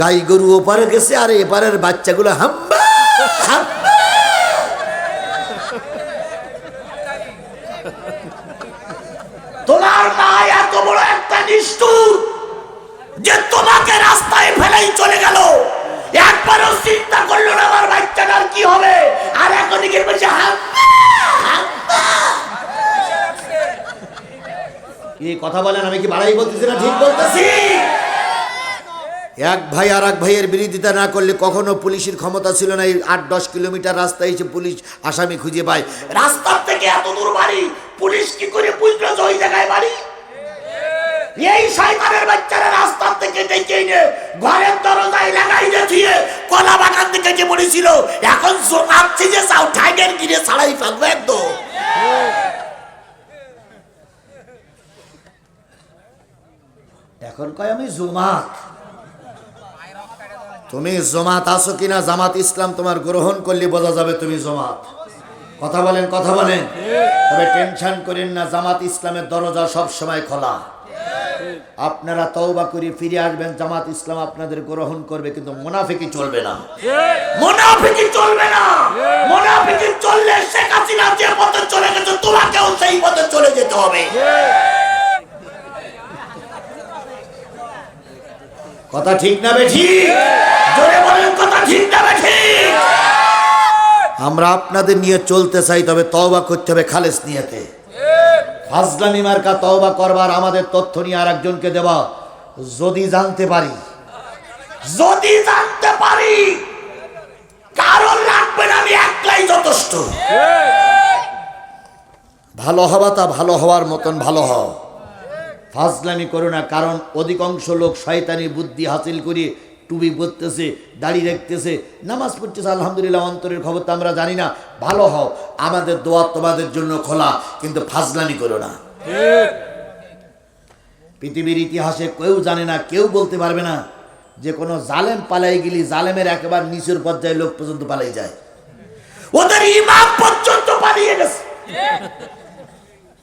গাই গরু ওপারে গেছে আর এপারের বাচ্চাগুলো হাম্বা হাম্বা। তোমার মা এত বড় একটা নিষ্ঠুর যে তোমাকে রাস্তায় ফেলেই চলে গেল, একবারও চিন্তা করলো না আমার বাচ্চাটার কি হবে। আর এখন দিকে বলছে কি কথা বলেন, আমি কি বাড়াই বলতেছি না ঠিক বলতেছি? এক ভাই আর এক ভাইয়ের বিরোধিতা না করলে কখনো পুলিশের ক্ষমতা ছিল না। 8-10 কিলোমিটার রাস্তায় এসে পুলিশ আসামি খুঁজে পায়। রাস্তার থেকে এত দূর বাড়ি, পুলিশ কি করে বুঝলো যে ওই জায়গায় বাড়ি? এই শয়তানের বাচ্চারা রাস্তার থেকে ডেকে এনে ঘরের দরজায় লাগাই দিয়ে কলা বাগান থেকে যে পড়েছিল, এখন শোনাচ্ছি যে চাও ঠাইডের গিরে ছাড়াই ফেলবো একদম। এখন কয় আমি জমাত। তুমি জমাত আছো কিনা, জামাত ইসলাম তোমার গ্রহণ করলে বোঝা যাবে তুমি জমাত। কথা বলেন কথা বলেন। তবে টেনশন করেন না, জামাত ইসলামের দরজা সব সময় খোলা। আপনারা তওবা করে ফিরে আসবেন, জামাত ইসলাম আপনাদের গ্রহণ করবে, কিন্তু মুনাফিকি চলবে না। মুনাফিকি চলবে না। মুনাফিকি চললে শেখ হাসিনা যে পথে চলে গেছে তোমাকেও সেই পথে চলে যেতে হবে। কথা ঠিক না বেঠিক? জোরে বলেন কথা ঠিক না বেঠিক? আমরা আপনাদের নিয়ে চলতে চাই, তবে তওবা করতে হবে খালেস নিয়তে। ফাজলামি মার্কা তওবা করবার আমাদের তথ্য নিয়ে আর একজনকে দেওয়া। যদি জানতে পারি কারণ লাগবে না, আমি একলাই যথেষ্ট। ভালো হওয়া তা ভালো হওয়ার মতন ভালো হও, ফাজলামি করো না। কারণ অধিকাংশ লোক শয়তানি বুদ্ধি হাসিল করে টুপি পরতেছে, দাড়ি রাখতেছে, নামাজ পড়তেছে, আলহামদুলিল্লাহ, অন্তরের খবর তো আমরা জানি না। ভালো হও, আমাদের দোয়া তোমাদের জন্য খোলা, কিন্তু ফাজলামি করো না। পৃথিবীর ইতিহাসে কেউ জানে না, কেউ বলতে পারবে না যে কোনো জালেম পালাই গেলি জালেমের একেবারে নিচের পর্যায়ে লোক পর্যন্ত পালাই যায়। ওদের ইমাম পর্যন্ত পালিয়ে গেছে।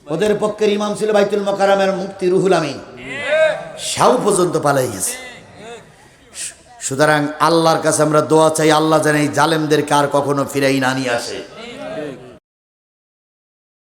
ওদের পক্ষের ইমাম ছিল বাইতুল মোকাররমের মুফতি রুহুল আমিন, সেও পর্যন্ত পালাই গেছে। সুতরাং আল্লাহর কাছে আমরা দোয়া চাই, আল্লাহ যেন এই জালেমদেরকে আর কখনো ফিরাই না নিয়ে আসে।